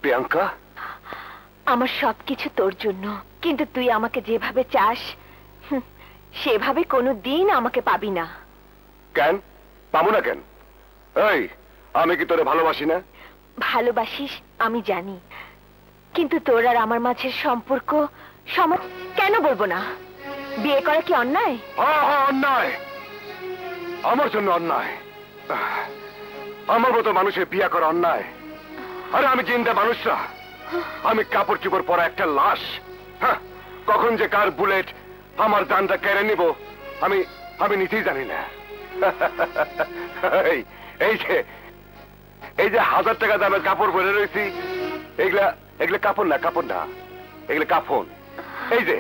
প্রিয়াঙ্কা, আমার সবকিছু তোর জন্য, কিন্তু তুই আমাকে যেভাবে চাস সেভাবে কোনোদিন আমাকে পাবি না। কেন পাবো না কেন? এই, আমি কি তোরে ভালোবাসি না? ভালোবাসিস আমি জানি, কিন্তু তোর আর আমার মাঝের সম্পর্ক কেন বলবো না? বিয়ে করা কি অন্যায়? হ্যাঁ, অন্যায়। আমার জন্য অন্যায়। আমার মতো মানুষের বিয়ে করা অন্যায়। আরে আমি জিন্দা মানুষরা, আমি কাপড় চোপড় পরা একটা লাশ। হ্যাঁ, কখন যে কার বুলেট আমার জানটা কেড়ে নিব আমি আমি নিজেই জানি না। এই যে 1000 টাকা দামের কাপড় পরে রয়েছি, এগুলা কাপড় না, এগুলো কাফন। এই যে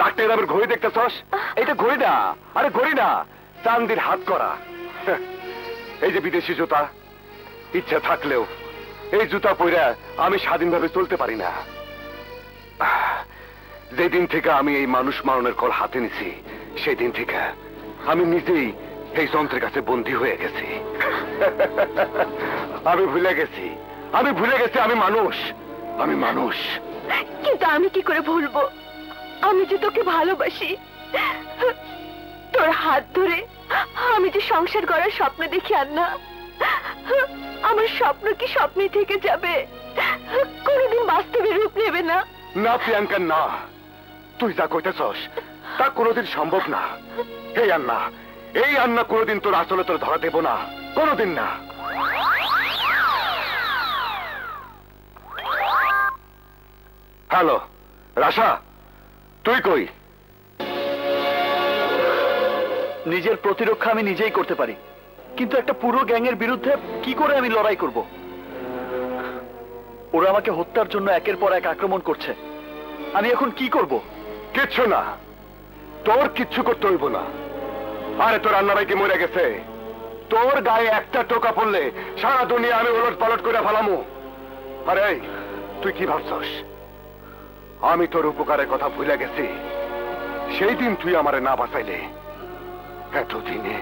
লাখ টাকা দামের ঘড়ি দেখতেছস, এইটা ঘড়ি না, আরে ঘড়ি না, চান্দির হাত করা। এই যে বিদেশি জুতা, ইচ্ছা থাকলেও এই জুতা পরে আমি স্বাধীনভাবে চলতে পারি না। যেদিন থেকে আমি এই মানুষ মারণের কল হাতে নিছি, সেই দিন থেকে আমি নিজেই এই যন্ত্রের কাছে বন্দী হয়ে গেছি। আমি ভুলে গেছি আমি মানুষ। কিন্তু আমি কি করে ভুলবো? আমি যে তোকে ভালোবাসি। তোর হাত ধরে আমি যে সংসার করার স্বপ্ন দেখি, আন্না, আমার স্বপ্ন কি স্বপ্নই থেকে যাবে, কোনোদিন বাস্তবে রূপ নেবে না? না প্রিয়াঙ্কা, না, তুই যা কইতেছস তা কোনোদিন সম্ভব না। এই আন্না কোনোদিন তোর আসলে তোর ধরা দেব না, কোনোদিন না। হ্যালো রাশা, তুই কই? নিজের প্রতিরক্ষা আমি নিজেই করতে পারি, কিন্তু একটা পুরো গ্যাংয়ের বিরুদ্ধে কি করে আমি লড়াই করব? ওরা আমাকে হত্যার জন্য একের পর এক আক্রমণ করছে। আমি এখন কি করব? কিচ্ছু না, তোর কিচ্ছু করতে হইব না। আরে তোর আন্না ভাই কি মরে গেছে? তোর গায়ে একটা টোকা পড়লে সারা দুনিয়া আমি ওলট পালট করে ফেলামু। আরে তুই কি ভাবছস আমি তোর উপকারের কথা ভুলে গেছি? সেই দিন তুই আমারে না বাঁচাইলে এতদিনে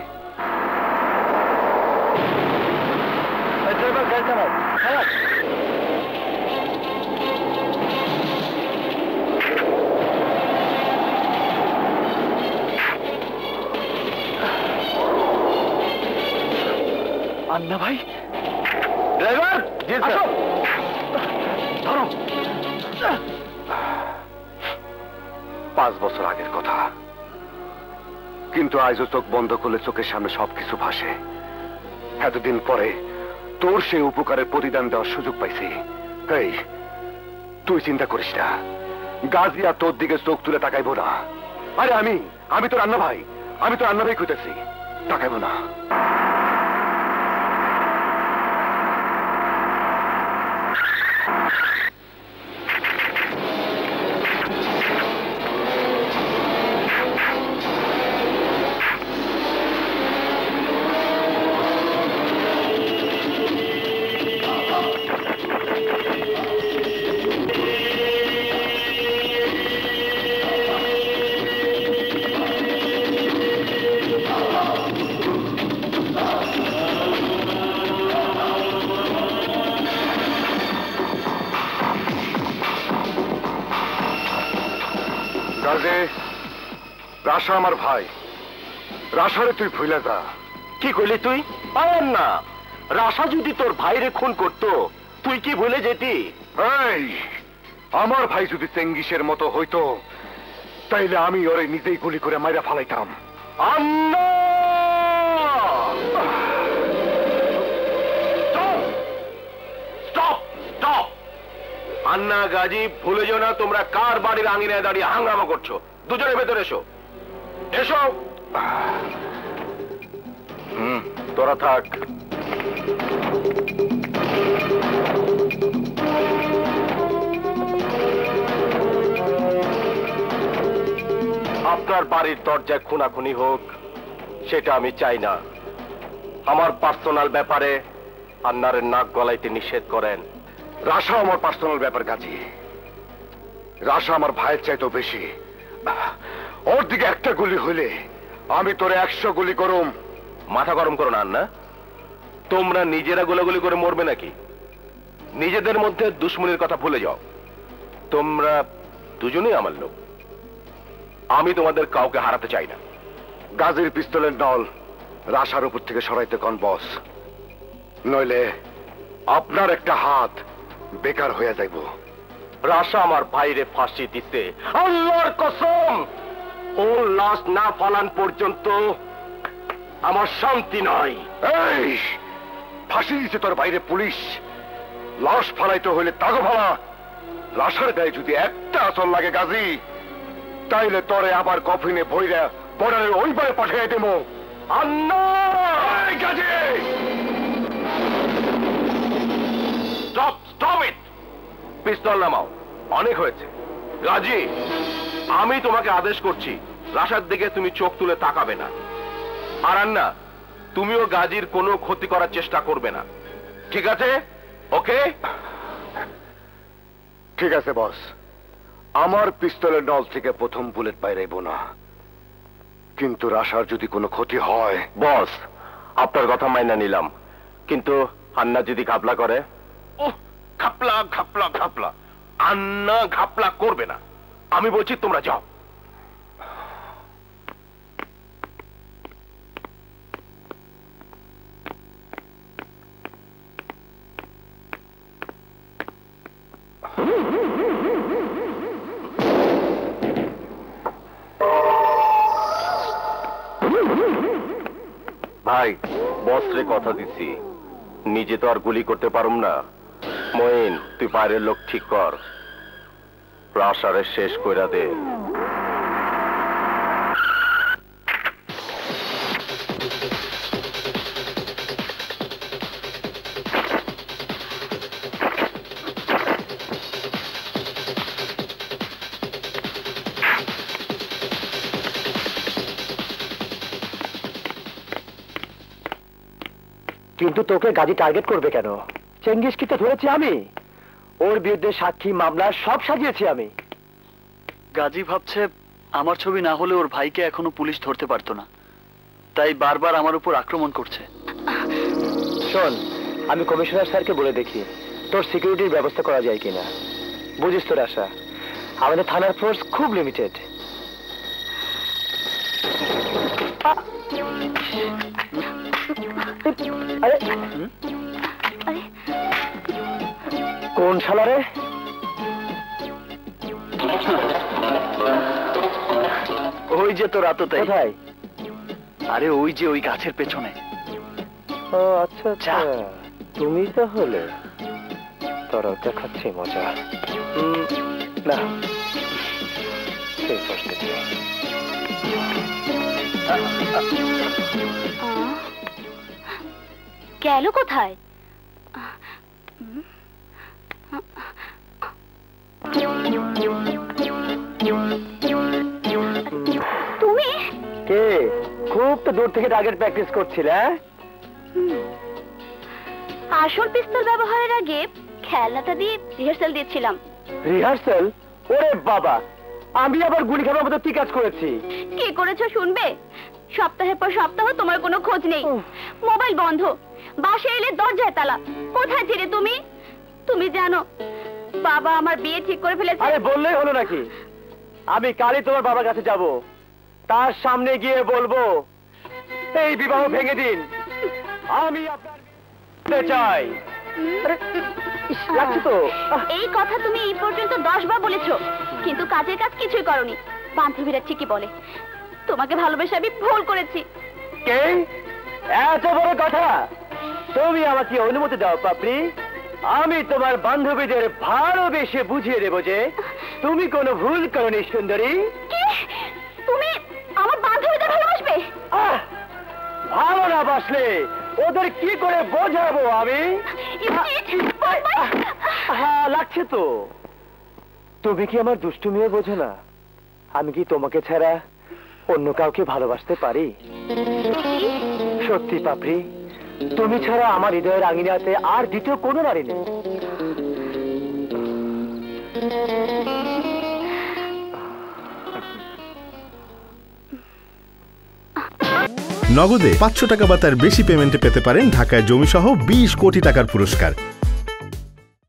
আন্না ভাই, ড্রাইভার, আসো, ধরো। 5 বছর আগের কথা, কিন্তু আজও চোখ বন্ধ করলে চোখের সামনে সবকিছু ভাসে। এতদিন পরে তোর সেই উপকারের প্রতিদান দেওয়ার সুযোগ পাইছি। এই, তুই চিন্তা করিস না, গাজিয়া তোর দিকে চোখ তুলে তাকাইবো না। আরে আমি তোর আন্না ভাই খুঁজতেছি, তাকাইবো না। রাশা আমার ভাই, রাশারে তুই ভুলে যা। কি কইলি তুই? পারেন না, রাশা যদি তোর ভাইরে খুন করতো তুই কি ভুলে যেতি? এই, আমার ভাই যদি চেঙ্গিসের মতো হইতো তাইলে আমি ওরে নিজেই গুলি করে মাইরা ফালাইতাম। আন্না! আন্না গাজী, ভুলে যাও না তোমরা কার বাড়ির আঙিনায় দাঁড়িয়ে হাঙ্গামা করছো। দুজনের ভেতরে এসো, এসো। তোরা থাক। আপনার বাড়ির দরজায় খুনাখুনি হোক সেটা আমি চাই না। আমার পার্সোনাল ব্যাপারে আন্নারের নাক গলাইতে নিষেধ করেন। রাশা আমার পার্সোনাল ব্যাপার কাজী, রাশা আমার ভাইয়ের চাইতেও বেশি। ওর দিকে একটা গুলি হইলে আমি তোরে 100 গুলি করুম। মাথা গরম করো না আন্না, তোমরা নিজেরা গোলাগুলি করে মরবে নাকি? নিজেদের মধ্যে দুশ্মনের কথা ভুলে যাও। তোমরা দুজনেই আমার লোক, আমি তোমাদের কাউকে হারাতে চাই না। গাজীর পিস্তলের নল রাশার উপর থেকে সরাইতে কোন বস, নইলে আপনার একটা হাত বেকার হয়ে যাইব। রাশা আমার ভাইরে ফাঁসি দিতে আল্লাহর কসম ওর লাশ না ফালান পর্যন্ত আমার শান্তি নাই। এই ফাঁসি দিচ্ছে তোর বাইরে পুলিশ, লাশ ফালাইতে হইলে তাগো ফালা। লাশের গায়ে যদি একটা আচল লাগে গাজী, তাইলে তরে আবার কফিনে ভইরা বর্ডারের ওই পারে পাঠিয়ে দেব। আন্না গাজী স্টপ ইট, পিস্তল নামাও, অনেক হয়েছে। গাজী, আমি তোমাকে আদেশ করছি, রাশার দিকে তুমি চোখ তুলে তাকাবে না। আর আন্না, তুমিও গাজীর কোনো ক্ষতি করার চেষ্টা করবে না, ঠিক আছে? ওকে? ঠিক আছে বস, আমার পিস্তলের নল থেকে প্রথম বুলেট বাইরাইব না, কিন্তু রাশার যদি কোনো ক্ষতি হয়। বস, আপনার কথা মাইনা নিলাম, কিন্তু আন্না যদি ঘাপলা করে? ঘাপলা ঘাপলা ঘাপলা, আন্না ঘাপলা করবে না। আমি বলছি তোমরা যাও। ভাই, বসরে কথা দিছি, নিজে তো আর গুলি করতে পারুম না। মইন, তুই বাইরের লোক ঠিক কর, রাশারে শেষ কইরা দে। কিন্তু তোকে গাজী টার্গেট করবে কেন? চেঙ্গিসকে তো ধরেছি আমি, ওর বিরুদ্ধে সাক্ষী মামলা সব সাজিয়েছি আমি। গাজী ভাবছে আমার ছবি না হলে ওর ভাইকে এখনো পুলিশ ধরতে পারতো না, তাই বারবার আমার উপর আক্রমণ করছে। শোন, আমি কমিশনার স্যারকে বলে দেখি তোর সিকিউরিটির ব্যবস্থা করা যায় কিনা। বুঝিস তোর আশা, আমাদের থানার ফোর্স খুব লিমিটেড। কোন শালারে? ওই যে তোর আততায়ী। কোথায়? আরে ওই যে ওই গাছের পেছনে। ও আচ্ছা আচ্ছা, তুমি তাহলে। তোরা দেখাচ্ছি মজা। না, সেই কষ্ট গেল কোথায়? তুমি কে? খুব তো দূর থেকে টার্গেট প্র্যাকটিস করছিলে। আসল পিস্তল ব্যবহারের আগে খেলাটা দিয়ে রিহার্সাল দিয়েছিলাম। রিহার্সাল? ওরে বাবা, আমি আবার গুলি খাবার মতো কি কাজ করেছি? কি করেছো শুনবে? সপ্তাহের পর সপ্তাহ তোমার কোনো খোঁজ নেই, মোবাইল বন্ধ, বাসায় এলে দরজায় তালা। কোথায় ছিলে তুমি? তুমি জানো বাবা আমার বিয়ে ঠিক করে ফেলেছে। আরে বললেই হলো নাকি? আমি কালই তোমার বাবার কাছে যাব, তার সামনে গিয়ে বলবো এই বিবাহ ভেঙে দিন, আমি আপনার চাই। লাগছে তো? এই কথা তুমি এই পর্যন্ত 10 বার বলেছো, কিন্তু কাজের কাজ কিছুই করনি। বান্ধবীরা ঠিকই বলে তোমাকে ভালোবেসে আমি ভুল করেছি। কে? এত বড় কথা? তুমি আমাকে অনুমতি দাও পাপড়ি, আমি তোমার বান্ধবীদের ভালোবেসে বুঝিয়ে দেবো যে তুমি কোনো ভুল করনি সুন্দরী। কি? তুমি আমার বান্ধবীদের ভালোবাসবে? ভালো না বাসলে ওদের কি করে বোঝাবো আমি? হ্যাঁ, লাগছে তো। তুমি কি আমার দুষ্টুমিও বোঝো না? আমি কি তোমাকে ছাড়া অন্য কাউকে ভালোবাসতে পারি? সত্যি পাপড়ি, তুমি ছাড়া আমার হৃদয়ের আঙিনাতে আর দ্বিতীয় কোনো নারী নেই। নগদে 500 টাকা বা তার বেশি পেমেন্টে পেতে পারেন ঢাকায় জমিসহ 20 কোটি টাকার পুরস্কার।